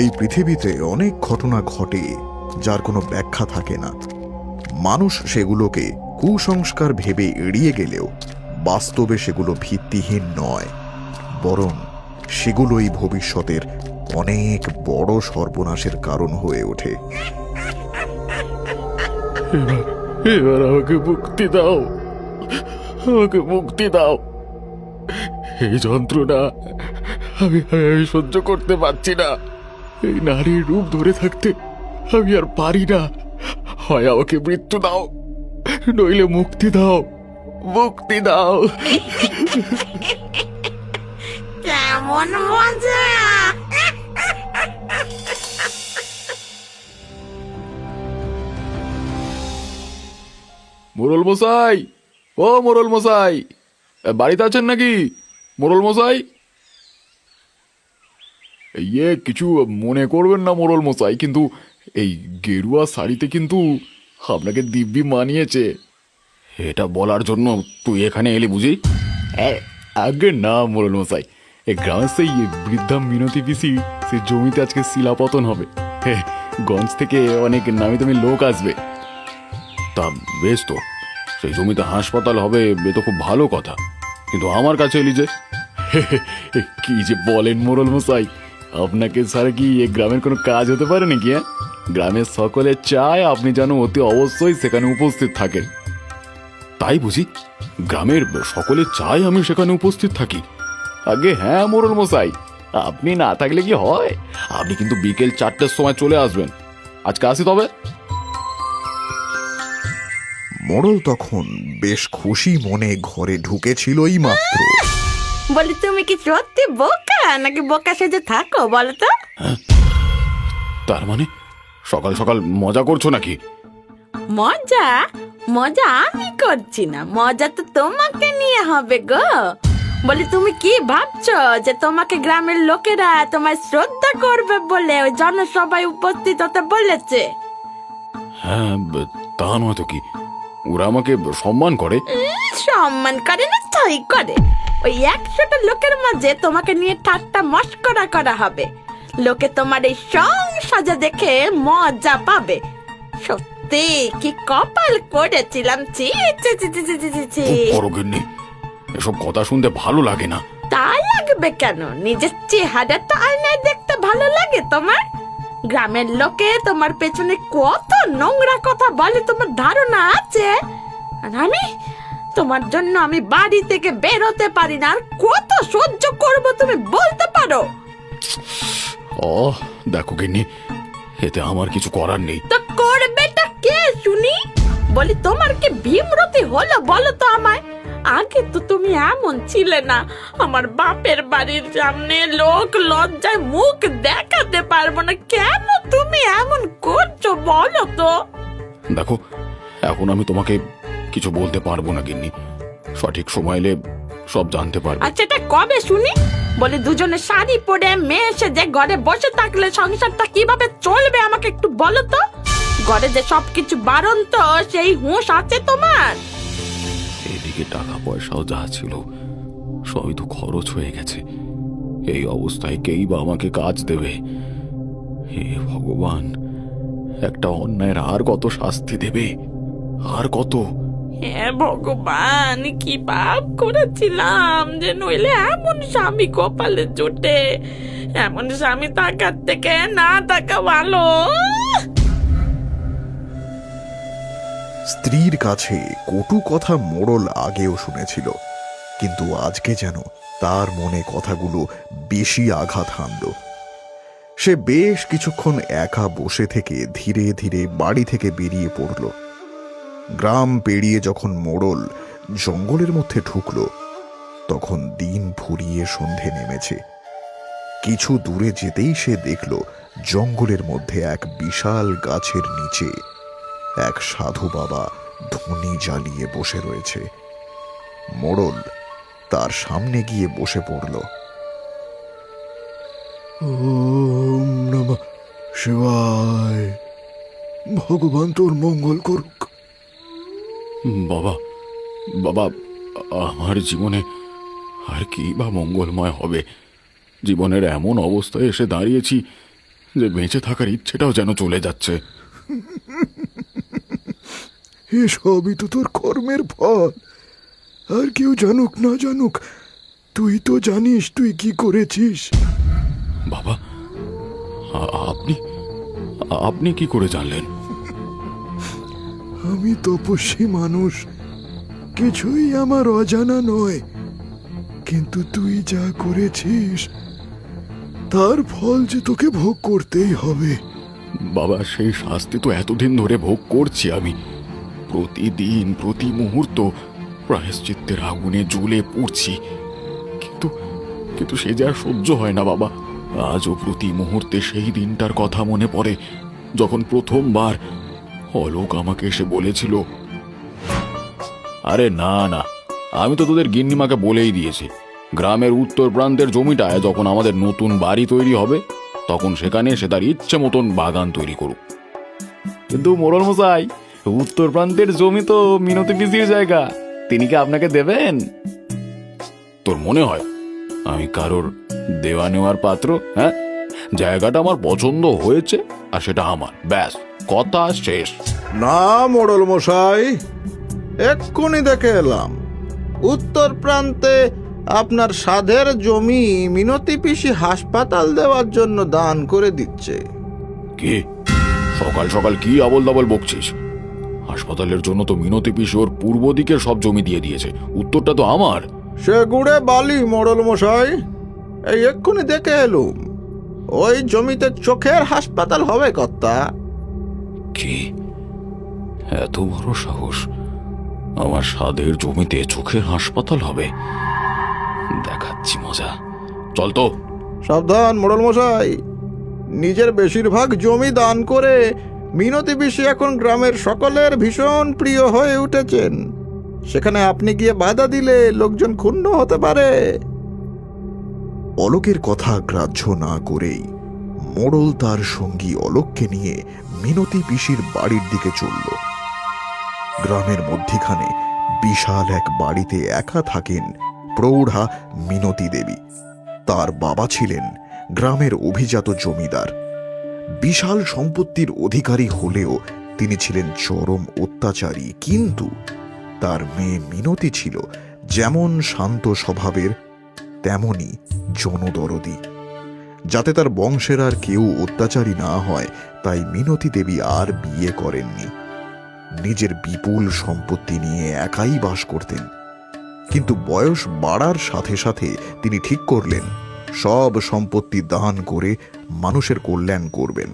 এই পৃথিবীতে অনেক ঘটনা ঘটে যার কোনো ব্যাখ্যা থাকে না। মানুষ সেগুলোকে কুসংস্কার ভেবে এড়িয়ে গেলেও বাস্তবে সেগুলো ভিত্তিহীন নয়, বরং সেগুলোই ভবিষ্যতের অনেক বড় সর্বনাশের কারণ হয়ে ওঠে। এবার আমাকে মুক্তি দাও, আমাকে মুক্তি দাও। এই যন্ত্রণা আমি আমি সহ্য করতে পারছি না। এই নারীর রূপ ধরে থাকতে আমি আর পারি না। হয় আমাকে মৃত্যু দাও, নইলে মুক্তি দাও, মুক্তি দাও। কেমন মজা! মোড়ল মশাই, ও মোড়ল মশাই, বাড়িতে আছেন নাকি মোড়ল মশাই? কিছু মনে করবেন না মোড়ল মশাই, কিন্তু এই গেরুয়া শাড়িতে কিন্তু আপনাকে দিব্যি মানিয়েছে। এটা বলার জন্য তুই এখানে এলি বুঝি? আগে না মোড়ল মশাই, এই গ্রামের সেই বৃদ্ধা মিনতি পিসি সে জমিতে আজকে শিলাপতন হবে। গঞ্জ থেকে অনেক নামি দামি লোক আসবে। তা বেশ, তো সেই জমিতে হাসপাতাল হবে, এ তো খুব ভালো কথা। কিন্তু আমার কাছে এলি যে? কি যে বলেন মোড়ল মশাই, আপনাকে ছাড়া কি এই গ্রামের কোনো কাজ হতে পারে নাকি? গ্রামের সকলে চায় আপনি যেন অতি অবশ্যই সেখানে উপস্থিত থাকেন। তাই বুঝি? গ্রামের সকলে চায় আমি সেখানে উপস্থিত থাকি? আগে হ্যাঁ মোড়ল মশাই, আপনি না থাকলে কি হয়? আপনি কিন্তু বিকেল 4টের সময় চলে আসবেন। আজকে আসি তবে। মোড়ল তখন বেশ খুশি মনে ঘরে ঢুকেছিলই মাত্র। বলি, তুমি কি সত্যি বোকা নাকি বোকা সেজে থাকো বলো তো? তার মানে সকাল সকাল মজা করছো নাকি? মজা? মজা আমি করছি না, মজা তো তোমাকে নিয়ে হবে গো। বলি, তুমি কি ভাবছো যে তোমাকে গ্রামের লোকেরা তোমায় শ্রদ্ধা করবে বলে ওই জনসভায় উপস্থিত হতে বলেছে? হ্যাঁ, তা নয় তো কি, ওরা আমাকে সম্মান করে। সম্মান করে না তাই করে। ওই 100টা লোকের মাঝে তোমাকে নিয়ে ঠাট্টা মস্করা করা হবে। লোকে তোমার এই সাজা দেখে মজা পাবে। সত্যি কি কপাল করেছিলাম! ছি ছি ছি ছি ছি ছি ছি। পরগিন্নি, এসব কথা শুনতে ভালো লাগে না। তা লাগবে কেন? নিজের চেহারাটা আয়নায় দেখতে ভালো লাগে তোমার? গ্রামের লোকে তোমার পেছনে কত নোংরা কথা বলে তোমার ধারণা আছে? আর তোমার জন্য আমি বাড়ি থেকে বের হতে পারি না। আর কত সহ্য করব তুমি বলতে পারো? ও দেখো গিন্নি, এতে আমার কিছু করার নেই। তো করবেটা কে শুনি? বলি, তোমার কি ভীমরতি হলো বলো তো আমায়? আগে তো তুমি এমন ছিলে না। আমার বাপের বাড়ির সামনে লোক লজ্জায় মুখ দেখাতে পারবো না। কেন তুমি এমন করছো বলো তো? দেখো, এখন আমি তোমাকে কিছু বলতে পারবো না গিন্নি। সঠিক সময় এলে সব জানতে পারবে। আচ্ছা, এটা কবে শুনি? বলে, দুজনে শাড়ি পরে মেয়ে এসে ঘরে বসে থাকলে সংসারটা কিভাবে চলবে আমাকে একটু বলো তো? ঘরে যে সবকিছু বারণ, তো সেই হুঁশ আছে তোমার? এদিকে টাকা পয়সাও যা ছিল সবই তো খরচ হয়ে গেছে। এই অবস্থায় কেই বা আমাকে কাজ দেবে? হে ভগবান, একটা অন্যায়ের আর কত শাস্তি দেবে, আর কত? হে ভগবান, কি পাপ করেছিলাম যে নইলে এমন স্বামী কপালে জুটে। এমন স্বামী থাকার থেকে না থাকা ভালো। স্ত্রীর কাছে কটু কথা মোড়ল আগেও শুনেছিল, কিন্তু আজকে যেন তার মনে কথাগুলো বেশি আঘাত হানল। সে বেশ কিছুক্ষণ একা বসে থেকে ধীরে ধীরে বাড়ি থেকে বেরিয়ে পড়ল। গ্রাম পেরিয়ে যখন মোড়ল জঙ্গলের মধ্যে ঢুকল, তখন দিন ফুরিয়ে সন্ধে নেমেছে। কিছু দূরে যেতেই সে দেখল জঙ্গলের মধ্যে এক বিশাল গাছের নিচে এক সাধু বাবা ধুনি জ্বালিয়ে বসে রয়েছে। মোড়ল তার সামনে গিয়ে বসে পড়ল। ওম নমঃ শিবায়, ভগবান তোর মঙ্গল করুক। বাবা, বাবা, আমার জীবনে আর কি বা মঙ্গলময় হবে? জীবনের এমন অবস্থায় এসে দাঁড়িয়েছি যে বেঁচে থাকার ইচ্ছেটাও যেন চলে যাচ্ছে। এসবই তো তোর কর্মের ফল। আর কেউ জানুক না জানুক, তুই তো জানিস তুই কি করেছিস। বাবা, আপনি আপনি কি করে জানলেন? আমি তপস্বী মানুষ, কিছুই আমার অজানা নয়। কিন্তু তুই যা করেছিস তার ফল যে তোকে ভোগ করতেই হবে। বাবা, সেই শাস্তি তো এতদিন ধরে ভোগ করছি আমি। প্রতিদিন প্রতি মুহূর্ত প্রায়শ্চিত্তের আগুনে জ্বলে পড়ছি, কিন্তু কিন্তু সে যে আর সহ্য হয় না বাবা। আজও প্রতি মুহূর্তে সেই দিনটার কথা মনে পড়ে, যখন প্রথমবার অলোক আমাকে এসে বলেছিল, আরে না না, আমি তো তোদের গিন্নিমাকে বলেই দিয়েছি, গ্রামের উত্তর প্রান্তের জমিটায় যখন আমাদের নতুন বাড়ি তৈরি হবে তখন সেখানে সে তার ইচ্ছে মতন বাগান তৈরি করুক। কিন্তু মোড়ল মশাই, উত্তর প্রান্তের জমি তো মিনতি পিসির জায়গা, তিনি কি আপনাকে দেবেন? তোর মনে হয় আমি কারোর দেওয়া নেওয়ার পাত্র? হ্যাঁ, জায়গাটা আমার পছন্দ হয়েছে আর সেটা আমার, ব্যাস, কথা শেষ। না মোড়ল মশাই, এক্ষুনি দেখে এলাম উত্তর প্রান্তে আপনার সাধের জমি মিনতি পিসি হাসপাতাল দেওয়ার জন্য দান করে দিচ্ছে। কি সকাল সকাল কি আবল দাবল বকছিস? হাসপাতালের জন্য তো মিনতি পিসি ওর পূর্ব দিকের সব জমি দিয়ে দিয়েছে, উত্তরটা তো আমার। সে গুড়ে বালি মোড়ল মশাই, এই এক্ষুনি দেখে এলুম ওই জমিতে চোখের হাসপাতাল হবে কর্তা। কি এত বড় সাহস? আমার সাধের জমিতে চোখের হাসপাতাল হবে? দেখাচ্ছি মজা, চল তো। সাবধান মোড়ল মশাই, নিজের বেশিরভাগ জমি দান করে মিনতি পিসি এখন গ্রামের সকলের ভীষণ প্রিয় হয়ে উঠেছেন। সেখানে আপনি গিয়ে বাধা দিলে লোকজন ক্ষুণ্ণ হতে পারে। অলোকের কথা গ্রাহ্য না করেই মোড়ল তার সঙ্গী অলোককে নিয়ে মিনতি পিসির বাড়ির দিকে চলল। গ্রামের মধ্যিখানে বিশাল এক বাড়িতে একা থাকেন প্রৌঢ়া মিনতি দেবী। তার বাবা ছিলেন গ্রামের অভিজাত জমিদার। বিশাল সম্পত্তির অধিকারী হলেও তিনি ছিলেন চরম অত্যাচারী। কিন্তু তার মেয়ে মিনতি ছিল যেমন শান্ত স্বভাবের তেমনি জনদরদী। যাতে তার বংশের আর কেউ অত্যাচারী না হয় তাই মিনতি দেবী আর বিয়ে করেননি। নিজের বিপুল সম্পত্তি নিয়ে একাই বাস করতেন। কিন্তু বয়স বাড়ার সাথে সাথে তিনি ঠিক করলেন সব সম্পত্তি দান করে মানুষের কল্যাণ করবেন।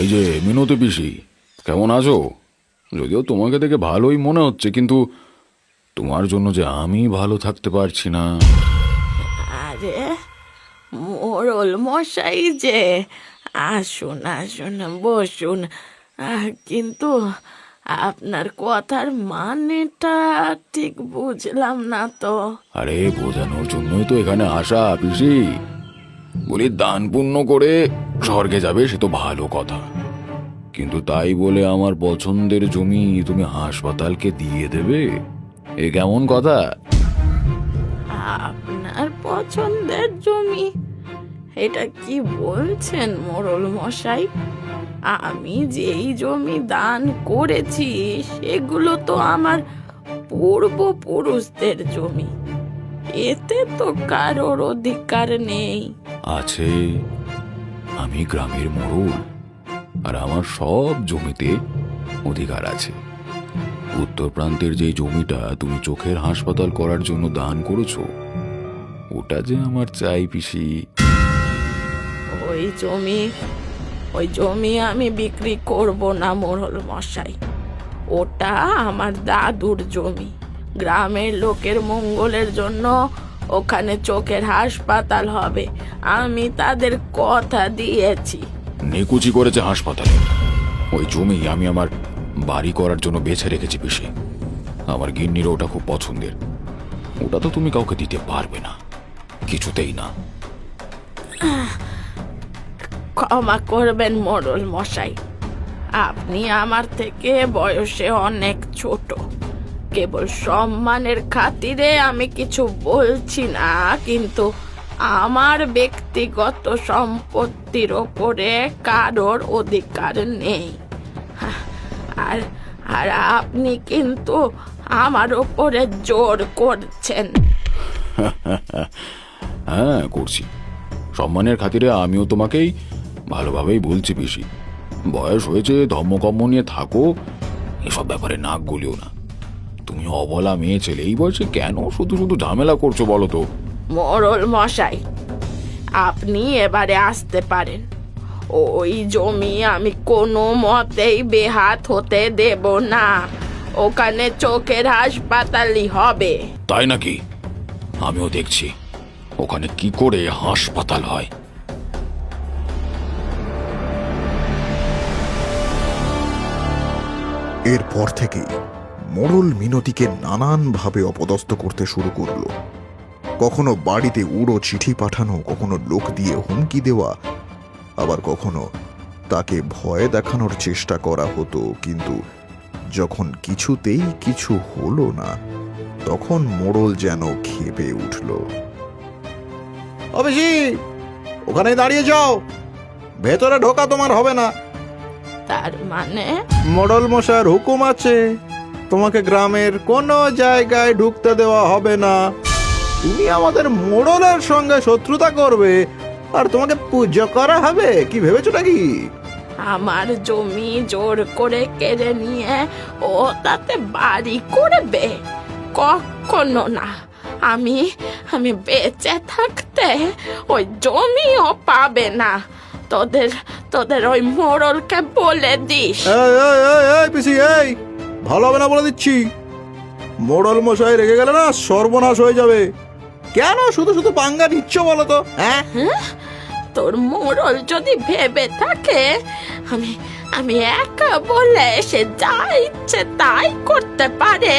এই যে মিনতি পিসি, কেমন আছো? যদিও তোমাকে দেখে ভালোই মনে হচ্ছে, কিন্তু তোমার জন্য যে আমি ভালো থাকতে পারছি না। আরে মোড়ল মশাই যে, আসুন আসুন বসুন। কিন্তু আপনার কথার মানেটা ঠিক বুঝলাম না তো। আরে বোঝানোর জন্যই তো এখানে আসা পিসি। বলি, দান পুণ্য করে স্বর্গে যাবে সে তো ভালো কথা, কিন্তু তাই বলে আমার পছন্দের জমি তুমি হাসপাতালকে দিয়ে দেবে? এ কেমন কথা? আপনার পছন্দের জমি? এটা কি বলছেন মোড়ল মশাই? আমি যেই জমি দান করেছি সেগুলো তো আমার পূর্বপুরুষদের জমি, এতে তো কারোর অধিকার নেই। আছে, আমি গ্রামের মোড়ল আর আমার সব জমিতে অধিকার আছে। উত্তর প্রান্তের যে জমিটা তুমি চোখের হাসপাতাল করার জন্য দান করেছো ওটা যে আমার চাই পিসি। ওই জমি আমি বিক্রি করব না মোড়ল মশাই। ওটা আমার দাদুর জমি। গ্রামের লোকের মঙ্গলের জন্য ওখানে চোখের হাসপাতাল হবে, আমি তাদের কথা দিয়েছি। নিকুচি করেছে হাসপাতালে। ওই জমি আমি আমার বাড়ি করার জন্য বেছে রেখেছি পিসি। আমার গিন্নির ওটা খুব পছন্দের। ওটা তো তুমি কাউকে দিতে পারবে না, কিছুতেই না। ক্ষমা করবেন মোড়ল মশাই, আপনি আমার থেকে বয়সে অনেক ছোট। কেবল সম্মানের খাতিরে আমি কিছু বলছি না, কিন্তু আমার ব্যক্তিগত সম্পত্তির ওপরে কারোর অধিকার নেই। আর আর আপনি কিন্তু আমার ওপরে জোর করছেন। হ্যাঁ করছি, সম্মানের খাতিরে আমিও তোমাকেই ভালোভাবেই বলছি। বেশি বয়স হয়েছে, ধর্মকর্ম নিয়ে থাকো, এসব ব্যাপারে নাক গলিও না। তুমি অবলা মেয়ে ছেলে, এই বয়সে কেন শুধু শুধু ঝামেলা করছো বলো তো? মোড়ল মশাই, আপনি এবারে আসতে পারেন। ওই জমি আমি কোনো মতেই বেহাত হতে দেব না। ওখানে চোখের হাসপাতালই হবে। তাই নাকি? আমিও দেখছি ওখানে কি করে হাসপাতাল হয়। এরপর থেকেই মোড়ল মিনতিকে নানানভাবে অপদস্থ করতে শুরু করলো। কখনো বাড়িতে উড়ো চিঠি পাঠানো, কখনো লোক দিয়ে হুমকি দেওয়া, আবার কখনো তাকে ভয় দেখানোর চেষ্টা করা হতো। কিন্তু যখন কিছুতেই কিছু হলো না, তখন মোড়ল যেন ক্ষেপে উঠল। অবেশি, ওখানে দাঁড়িয়ে যাও, ভেতরে ঢোকা তোমার হবে না। তার মানে মোড়ল মশাইয়ের হুকুম আছে, তোমাকে গ্রামের কোনো জায়গায় ঢুকতে দেওয়া হবে না। তুমি আমাদের মোড়লের সঙ্গে শত্রুতা করবে আর তোমাকে পুজো করা হবে, কি ভেবেছো নাকি? আমার জমি জোর করে কেড়ে নিয়ে ও তাতে বাড়ি করবে? কখনো না। আমি আমি বেঁচে থাকতে ওই জমিও পাবে না। তোদের তোদের ওই মোড়লকে বলে দিস। এই পিসি, এই ভালো হবে না বলে দিচ্ছি। মোড়ল মশাই রেগে গেলে না সর্বনাশ হয়ে যাবে। কেন শুধু শুধু পাঙ্গা নিচ্ছ বলো তো? হ্যাঁ, তোর মোড়ল যদি ভেবে থাকে আমি আমি একা বলে সে যা ইচ্ছে তাই করতে পারে,